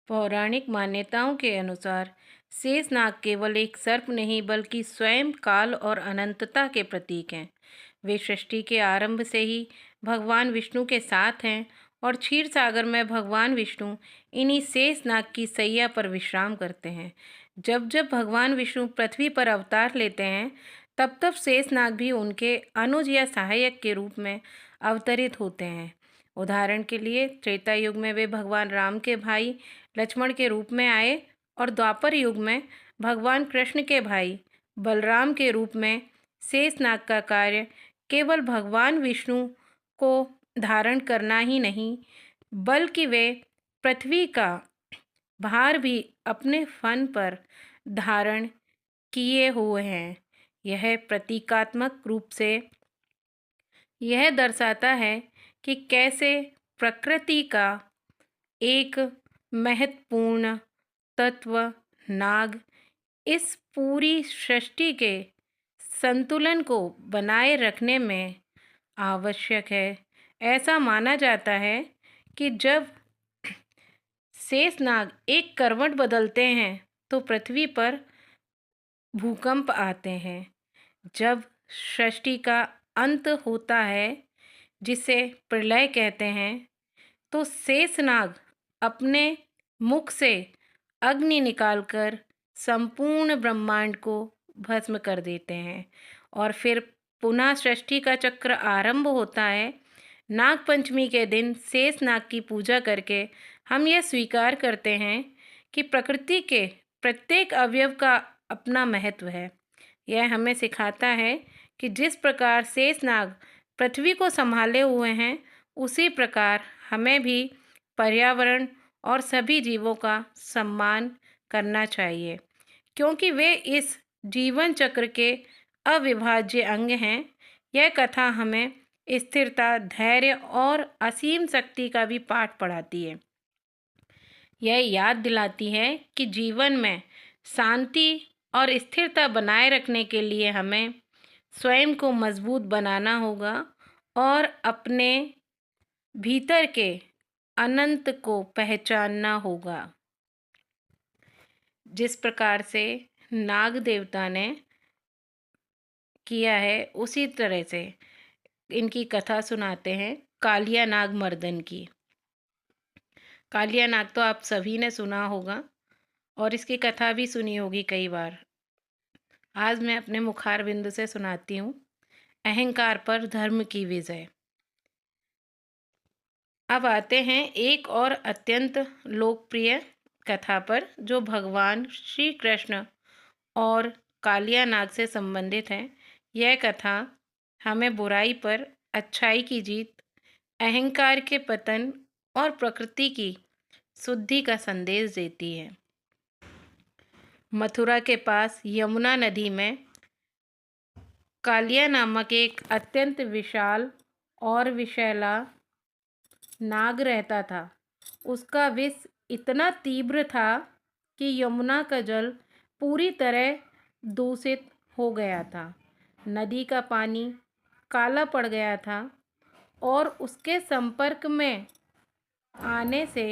पौराणिक मान्यताओं के अनुसार शेषनाग केवल एक सर्प नहीं बल्कि स्वयं काल और अनंतता के प्रतीक हैं। वे सृष्टि के आरंभ से ही भगवान विष्णु के साथ हैं और क्षीर सागर में भगवान विष्णु इन्हीं शेषनाग की सैया पर विश्राम करते हैं। जब जब भगवान विष्णु पृथ्वी पर अवतार लेते हैं तब तब शेषनाग भी उनके अनुज या सहायक के रूप में अवतरित होते हैं। उदाहरण के लिए त्रेता युग में वे भगवान राम के भाई लक्ष्मण के रूप में आए और द्वापर युग में भगवान कृष्ण के भाई बलराम के रूप में शेषनाग का कार्य केवल भगवान विष्णु को धारण करना ही नहीं बल्कि वे पृथ्वी का भार भी अपने फन पर धारण किए हुए हैं। यह प्रतीकात्मक रूप से यह दर्शाता है कि कैसे प्रकृति का एक महत्वपूर्ण तत्व नाग इस पूरी सृष्टि के संतुलन को बनाए रखने में आवश्यक है। ऐसा माना जाता है कि जब शेषनाग एक करवट बदलते हैं तो पृथ्वी पर भूकंप आते हैं। जब सृष्टि का अंत होता है जिसे प्रलय कहते हैं तो शेषनाग अपने मुख से अग्नि निकालकर संपूर्ण ब्रह्मांड को भस्म कर देते हैं और फिर पुनः सृष्टि का चक्र आरंभ होता है। नाग पंचमी के दिन शेषनाग की पूजा करके हम यह स्वीकार करते हैं कि प्रकृति के प्रत्येक अवयव का अपना महत्व है। यह हमें सिखाता है कि जिस प्रकार शेषनाग पृथ्वी को संभाले हुए हैं उसी प्रकार हमें भी पर्यावरण और सभी जीवों का सम्मान करना चाहिए, क्योंकि वे इस जीवन चक्र के अविभाज्य अंग हैं। यह कथा हमें स्थिरता, धैर्य और असीम शक्ति का भी पाठ पढ़ाती है। यह याद दिलाती है कि जीवन में शांति और स्थिरता बनाए रखने के लिए हमें स्वयं को मजबूत बनाना होगा और अपने भीतर के अनंत को पहचानना होगा। जिस प्रकार से नाग देवता ने किया है उसी तरह से इनकी कथा सुनाते हैं कालिया नाग मर्दन की। कालिया नाग तो आप सभी ने सुना होगा और इसकी कथा भी सुनी होगी कई बार। आज मैं अपने मुखार बिंदु से सुनाती हूँ अहंकार पर धर्म की विजय। अब आते हैं एक और अत्यंत लोकप्रिय कथा पर जो भगवान श्री कृष्ण और कालिया नाग से संबंधित है। यह कथा हमें बुराई पर अच्छाई की जीत, अहंकार के पतन और प्रकृति की शुद्धि का संदेश देती है। मथुरा के पास यमुना नदी में कालिया नामक एक अत्यंत विशाल और विषैला नाग रहता था। उसका विष इतना तीव्र था कि यमुना का जल पूरी तरह दूषित हो गया था। नदी का पानी काला पड़ गया था और उसके संपर्क में आने से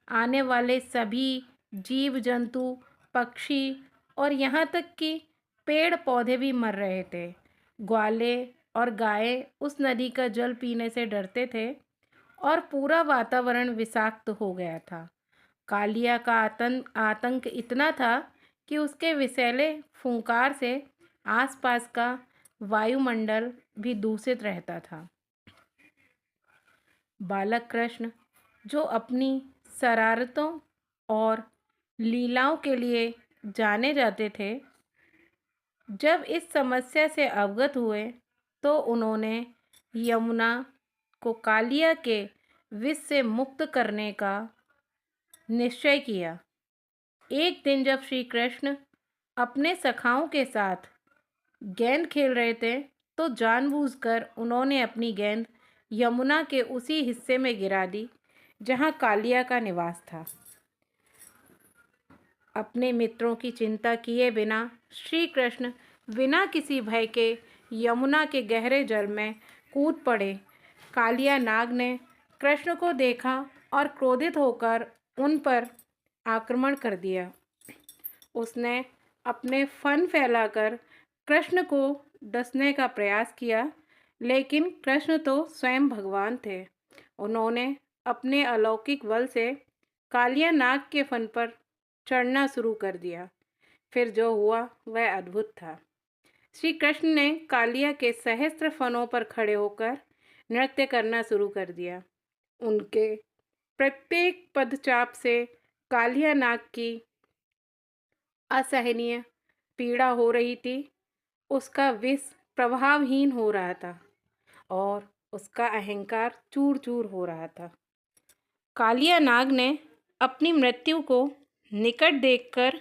आने वाले सभी जीव जंतु, पक्षी और यहाँ तक कि पेड़ पौधे भी मर रहे थे। ग्वाले और गाय उस नदी का जल पीने से डरते थे और पूरा वातावरण विषाक्त हो गया था। कालिया का आतंक इतना था कि उसके विषैले फूंकार से आसपास का वायुमंडल भी दूषित रहता था। बालक कृष्ण, जो अपनी शरारतों और लीलाओं के लिए जाने जाते थे, जब इस समस्या से अवगत हुए तो उन्होंने यमुना को कालिया के विष से मुक्त करने का निश्चय किया। एक दिन जब श्री कृष्ण अपने सखाओं के साथ गेंद खेल रहे थे तो जानबूझकर उन्होंने अपनी गेंद यमुना के उसी हिस्से में गिरा दी जहां कालिया का निवास था। अपने मित्रों की चिंता किए बिना श्री कृष्ण बिना किसी भय के यमुना के गहरे जल में कूद पड़े। कालिया नाग ने कृष्ण को देखा और क्रोधित होकर उन पर आक्रमण कर दिया। उसने अपने फन फैलाकर कृष्ण को डसने का प्रयास किया, लेकिन कृष्ण तो स्वयं भगवान थे। उन्होंने अपने अलौकिक बल से कालिया नाग के फन पर चढ़ना शुरू कर दिया। फिर जो हुआ वह अद्भुत था। श्री कृष्ण ने कालिया के सहस्त्र फनों पर खड़े होकर नृत्य करना शुरू कर दिया। उनके प्रत्येक पदचाप से कालिया नाग की असहनीय पीड़ा हो रही थी। उसका विष प्रभावहीन हो रहा था और उसका अहंकार चूर चूर हो रहा था। कालिया नाग ने अपनी मृत्यु को निकट देखकर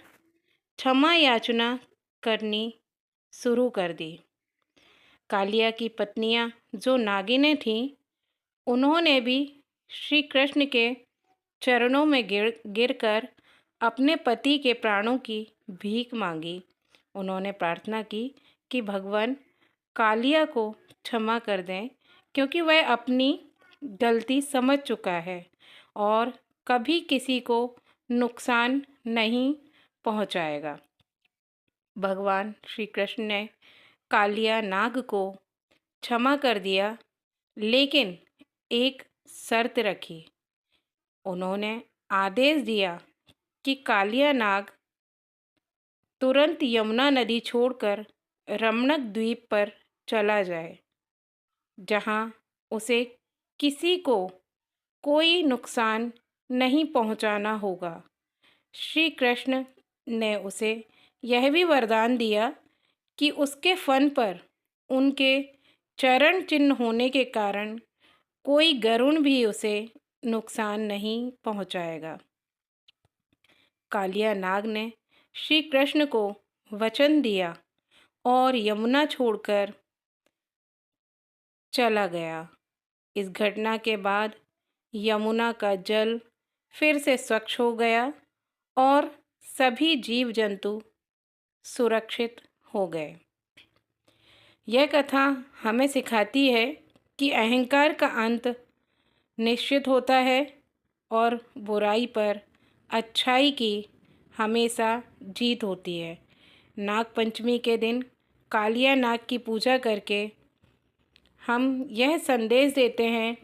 क्षमा याचना करनी शुरू कर दी। कालिया की पत्नियां जो नागिनें थीं, उन्होंने भी श्री कृष्ण के चरणों में गिरकर अपने पति के प्राणों की भीख मांगी। उन्होंने प्रार्थना की कि भगवान कालिया को क्षमा कर दें, क्योंकि वह अपनी गलती समझ चुका है और कभी किसी को नुकसान नहीं पहुंचाएगा। भगवान श्री कृष्ण ने कालिया नाग को क्षमा कर दिया, लेकिन एक शर्त रखी। उन्होंने आदेश दिया कि कालिया नाग तुरंत यमुना नदी छोड़कर रमणक द्वीप पर चला जाए, जहां उसे किसी को कोई नुकसान नहीं पहुंचाना होगा। श्री कृष्ण ने उसे यह भी वरदान दिया कि उसके फन पर उनके चरण चिन्ह होने के कारण कोई गरुण भी उसे नुकसान नहीं पहुंचाएगा। कालिया नाग ने श्री कृष्ण को वचन दिया और यमुना छोड़कर चला गया। इस घटना के बाद यमुना का जल फिर से स्वच्छ हो गया और सभी जीव जंतु सुरक्षित हो गए। यह कथा हमें सिखाती है कि अहंकार का अंत निश्चित होता है और बुराई पर अच्छाई की हमेशा जीत होती है। नाग पंचमी के दिन कालिया नाग की पूजा करके हम यह संदेश देते हैं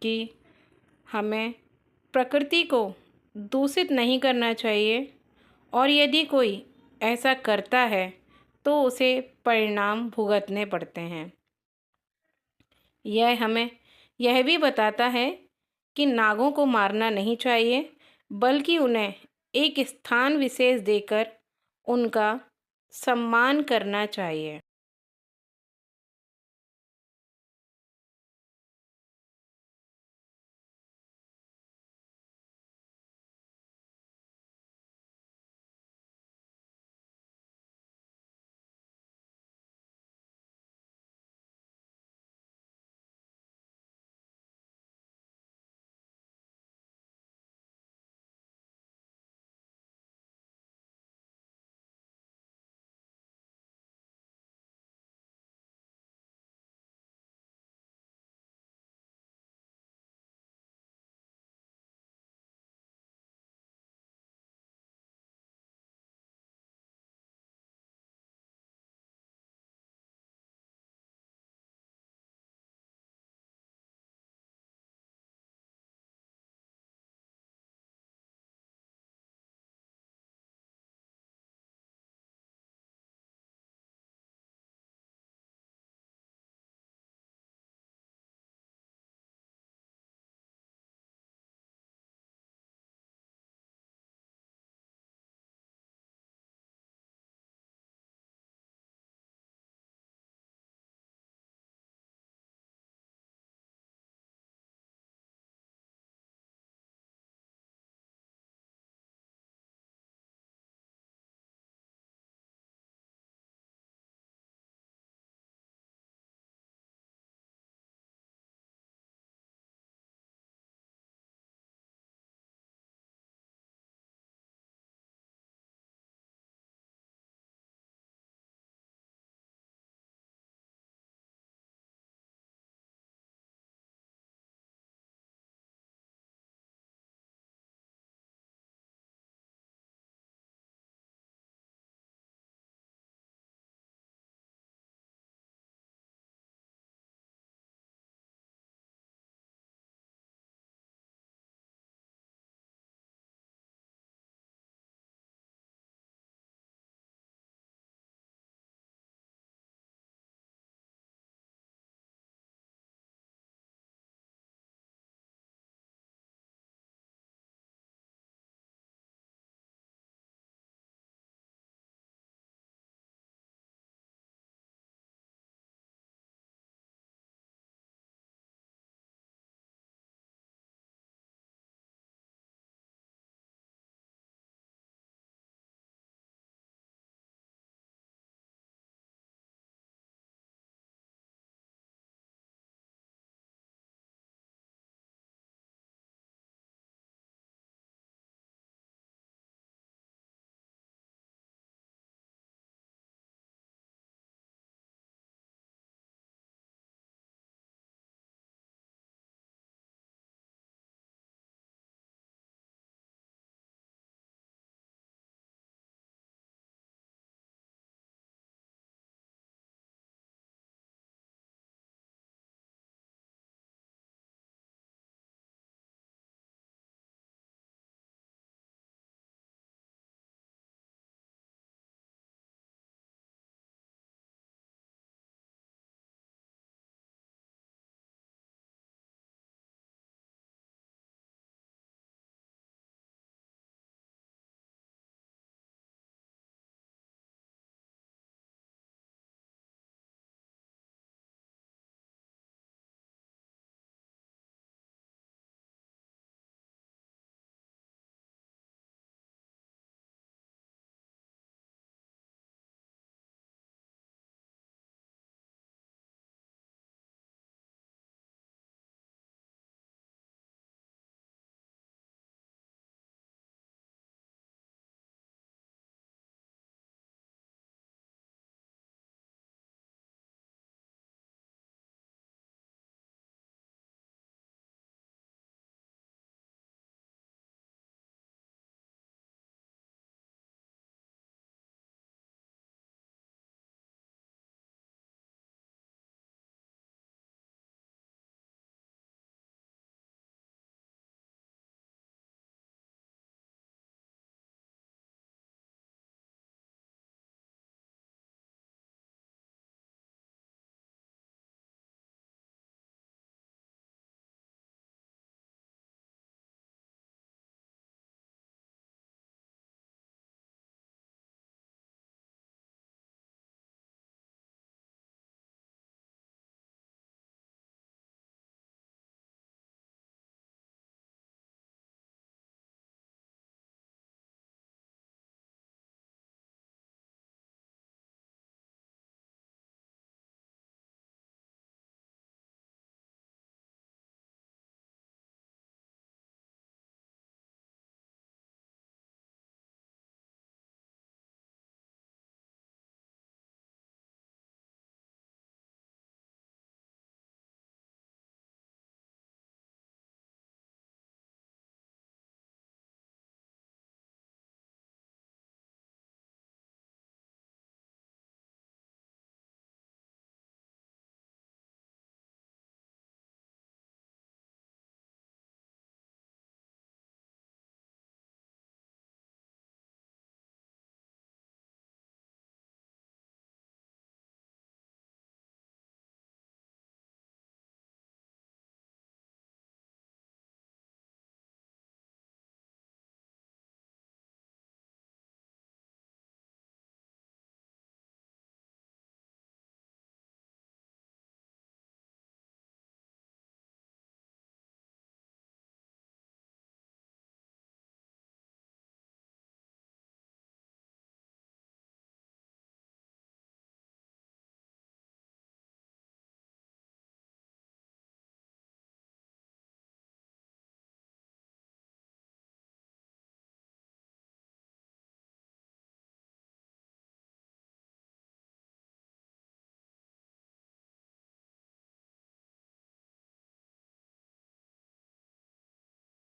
कि हमें प्रकृति को दूषित नहीं करना चाहिए और यदि कोई ऐसा करता है तो उसे परिणाम भुगतने पड़ते हैं। यह हमें यह भी बताता है कि नागों को मारना नहीं चाहिए, बल्कि उन्हें एक स्थान विशेष देकर उनका सम्मान करना चाहिए।